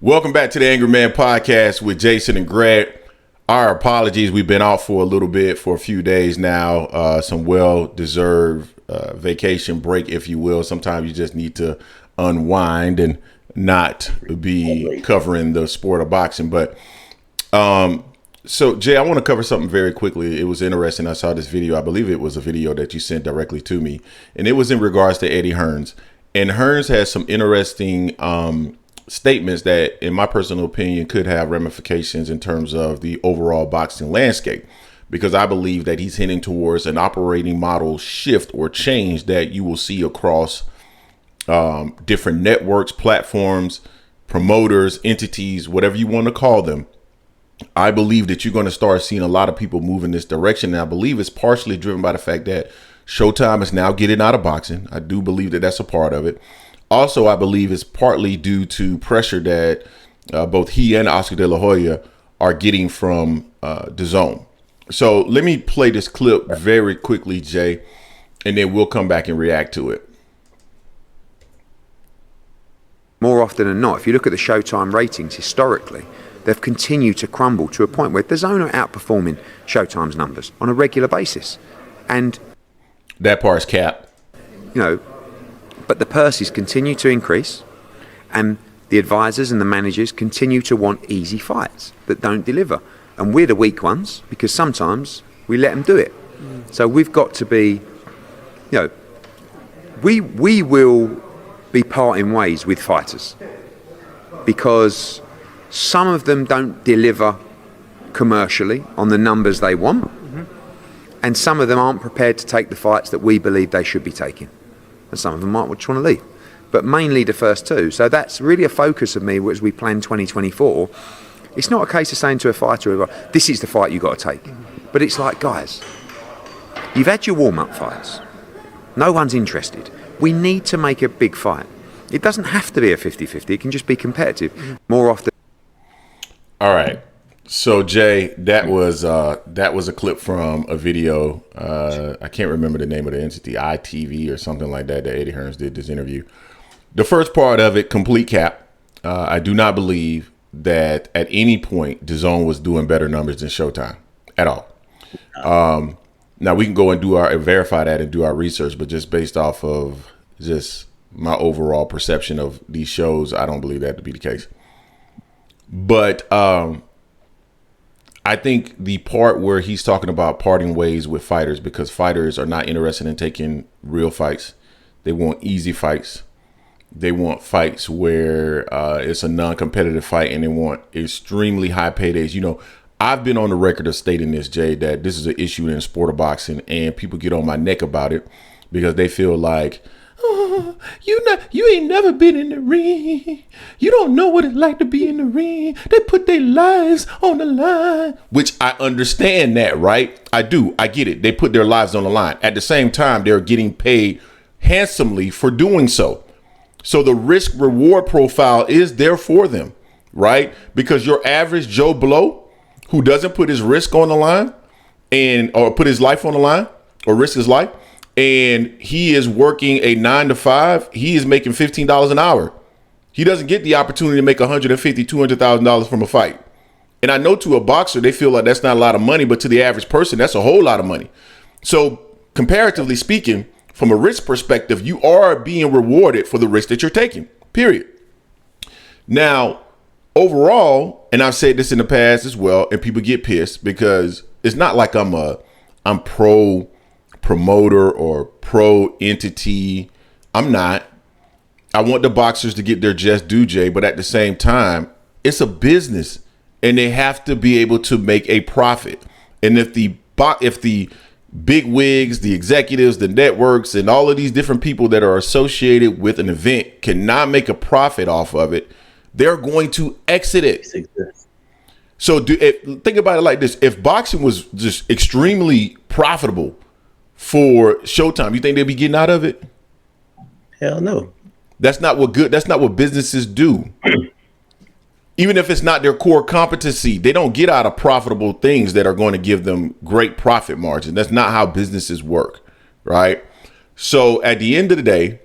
Welcome back to the Angry Man Podcast with Jason and Greg. Our apologies. We've been out for a little bit, for a few days now. Some well-deserved vacation break, if you will. Sometimes you just need to unwind and not be covering the sport of boxing. But so, Jay, I want to cover something very quickly. It was interesting. I saw this video. I believe it was a video that you sent directly to me. And it was in regards to Eddie Hearns. And Hearns has some interesting statements that, in my personal opinion, could have ramifications in terms of the overall boxing landscape, because I believe that he's heading towards an operating model shift or change that you will see across different networks, platforms, promoters, entities, whatever you want to call them. I believe that you're going to start seeing a lot of people move in this direction. And I believe it's partially driven by the fact that Showtime is now getting out of boxing. I do believe that that's a part of it. Also, I believe it's partly due to pressure that both he and Oscar De La Hoya are getting from DAZN. So let me play this clip very quickly, Jay, and then we'll come back and react to it. More often than not, if you look at the Showtime ratings historically, they've continued to crumble to a point where DAZN are outperforming Showtime's numbers on a regular basis. And that part's cap. You know, but the purses continue to increase, and the advisors and the managers continue to want easy fights that don't deliver. And we're the weak ones because sometimes we let them do it. So we've got to be, you know, we will be parting ways with fighters because some of them don't deliver commercially on the numbers they want, and some of them aren't prepared to take the fights that we believe they should be taking. And some of them might just want to leave, but mainly the first two. So that's really a focus of me as we plan 2024. It's not a case of saying to a fighter, this is the fight you've got to take. But it's like, guys, you've had your warm-up fights. No one's interested. We need to make a big fight. It doesn't have to be a 50-50. It can just be competitive. More often. All right. So, Jay, that was a clip from a video. I can't remember the name of the entity, ITV or something like that Eddie Hearns did this interview. The first part of it, complete cap. I do not believe that at any point DAZN was doing better numbers than Showtime at all. Now, we can go and verify that and do our research, but just based off of just my overall perception of these shows, I don't believe that to be the case. But I think the part where he's talking about parting ways with fighters, because fighters are not interested in taking real fights. They want easy fights. They want fights where it's a non-competitive fight, and they want extremely high paydays. You know, I've been on the record of stating this, Jay, that this is an issue in the sport of boxing, and people get on my neck about it because they feel like, oh, you ain't never been in the ring. You don't know what it's like to be in the ring. They put their lives on the line, which I understand that, right? I do. I get it. They put their lives on the line. At the same time, they're getting paid handsomely for doing so. So the risk reward profile is there for them, right? Because your average Joe Blow who doesn't put his risk on the line or put his life on the line or risk his life, and he is working a 9 to 5, he is making $15 an hour. He doesn't get the opportunity to make $150,000, $200,000 from a fight. And I know to a boxer, they feel like that's not a lot of money, but to the average person, that's a whole lot of money. So comparatively speaking, from a risk perspective, you are being rewarded for the risk that you're taking, period. Now, overall, and I've said this in the past as well, and people get pissed because it's not like I'm pro promoter or pro entity. I'm not. I want the boxers to get their just due, Jay, but at the same time, it's a business and they have to be able to make a profit. And if the big wigs, the executives, the networks, and all of these different people that are associated with an event cannot make a profit off of it, they're going to exit it. So think about it like this. If boxing was just extremely profitable for Showtime, you think they'd be getting out of it? Hell no. That's not what businesses do. Even if it's not their core competency, they don't get out of profitable things that are going to give them great profit margin. That's not how businesses work, right? So at the end of the day,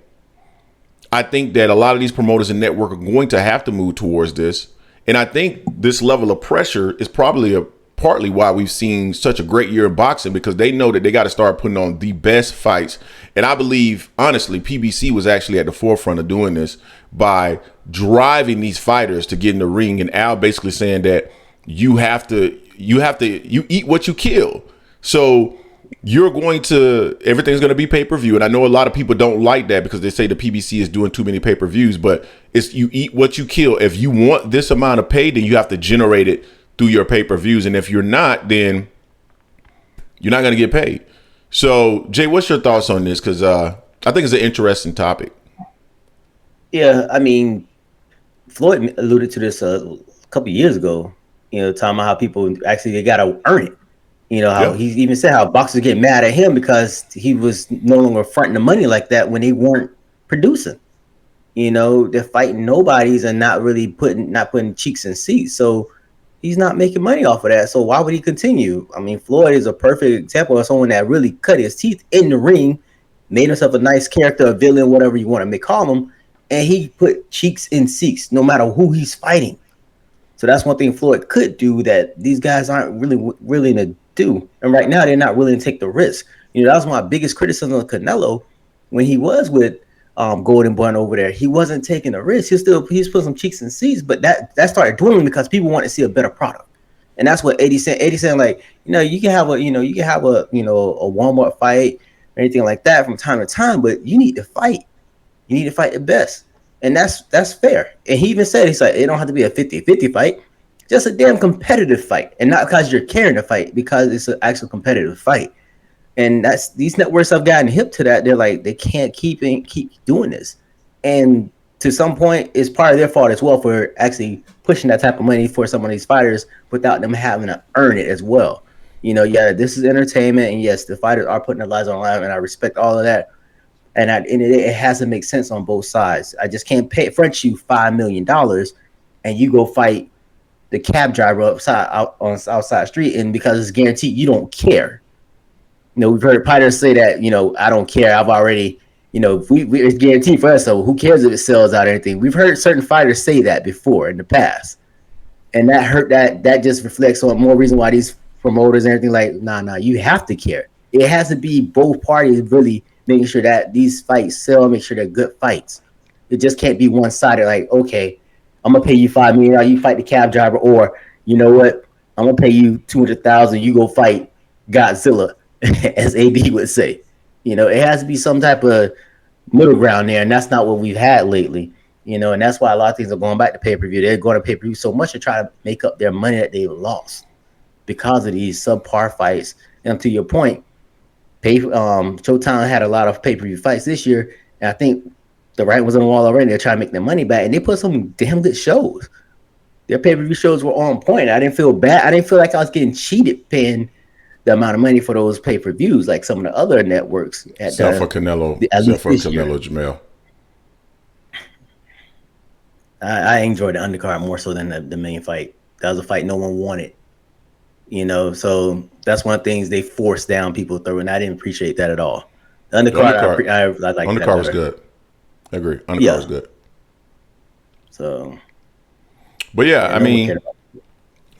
I think that a lot of these promoters and network are going to have to move towards this. And I think this level of pressure is probably partly why we've seen such a great year in boxing, because they know that they got to start putting on the best fights. And I believe, honestly, PBC was actually at the forefront of doing this by driving these fighters to get in the ring. And Al basically saying that you eat what you kill. So everything's going to be pay-per-view. And I know a lot of people don't like that because they say the PBC is doing too many pay-per-views, but it's you eat what you kill. If you want this amount of pay, then you have to generate it through your pay-per-views. And if you're not, then you're not going to get paid. So Jay, what's your thoughts on this? Because I think it's an interesting topic. Yeah, I mean, Floyd alluded to this a couple of years ago, talking about how people actually, they got to earn it. How he even said how boxers get mad at him because he was no longer fronting the money like that when they weren't producing. They're fighting nobodies and not putting cheeks in seats. So he's not making money off of that. So why would he continue? I mean, Floyd is a perfect example of someone that really cut his teeth in the ring, made himself a nice character, a villain, whatever you want to call him, and he put cheeks in seats no matter who he's fighting. So that's one thing Floyd could do that these guys aren't really willing to do. And right now, they're not willing to take the risk. That was my biggest criticism of Canelo when he was with Golden Bun over there. He wasn't taking the risk. He's put some cheeks in seats, but that started dwindling because people want to see a better product. And that's what Eddie said. Eddie said, like, you can have a Walmart fight or anything like that from time to time, but you need to fight. You need to fight the best. And that's fair. And he even said, he's like, it don't have to be a 50-50 fight, just a damn competitive fight. And not because you're carrying the fight, because it's an actual competitive fight. And these networks have gotten hip to that. They're like, they can't keep doing this. And to some point, it's part of their fault as well for actually pushing that type of money for some of these fighters without them having to earn it as well. This is entertainment. And yes, the fighters are putting their lives on the line, and I respect all of that. And at the end of the day, it has to make sense on both sides. I just can't front you $5 million and you go fight the cab driver on outside street, and because it's guaranteed, you don't care. We've heard fighters say that, I don't care. I've already, it's guaranteed for us. So who cares if it sells out or anything? We've heard certain fighters say that before in the past. And that just reflects on more reason why these promoters and everything like, nah, you have to care. It has to be both parties really making sure that these fights sell, make sure they're good fights. It just can't be one-sided, like, okay, I'm going to pay you $5 million, you fight the cab driver, or, you know what, I'm going to pay you $200,000, you go fight Godzilla, as AB would say. It has to be some type of middle ground there, and that's not what we've had lately. And that's why a lot of things are going back to pay-per-view. They're going to pay-per-view so much to try to make up their money that they lost because of these subpar fights. And to your point, Showtime had a lot of pay-per-view fights this year, and I think the writing was on the wall already. They're trying to make their money back, and they put some damn good shows. Their pay-per-view shows were on point. I didn't feel bad. I didn't feel like I was getting cheated paying the amount of money for those pay-per-views like some of the other networks. Except for Canelo, Jamel. I enjoyed the undercard more so than the main fight. That was a fight no one wanted. So that's one of the things they forced down people through, and I didn't appreciate that at all. The undercard, I like undercard was good. I agree. Undercard was good. So, but yeah, I mean,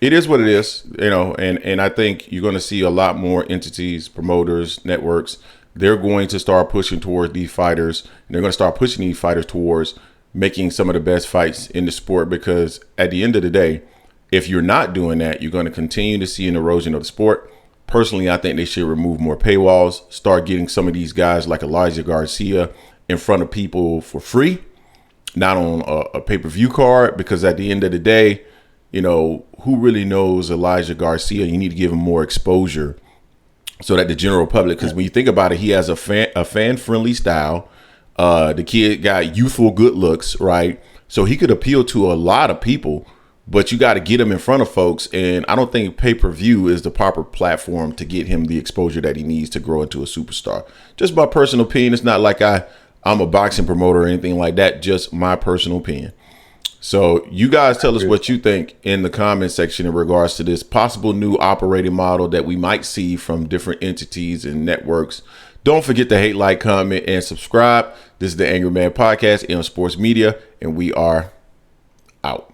it is what it is, and I think you're going to see a lot more entities, promoters, networks. They're going to start pushing towards these fighters, and they're going to start pushing these fighters towards making some of the best fights in the sport, because at the end of the day, if you're not doing that, you're going to continue to see an erosion of the sport. Personally, I think they should remove more paywalls, start getting some of these guys like Elijah Garcia in front of people for free, not on a pay-per-view card, because at the end of the day, who really knows Elijah Garcia? You need to give him more exposure so that the general public, because when you think about it, he has a fan-friendly style. The kid got youthful good looks, right? So he could appeal to a lot of people. But you got to get him in front of folks, and I don't think pay-per-view is the proper platform to get him the exposure that he needs to grow into a superstar. Just my personal opinion. It's not like I'm a boxing promoter or anything like that. Just my personal opinion. So you guys tell us what you think in the comment section in regards to this possible new operating model that we might see from different entities and networks Don't forget to hate, like, comment, and subscribe. This is the Angry Man Podcast on Sports Media, and we are out.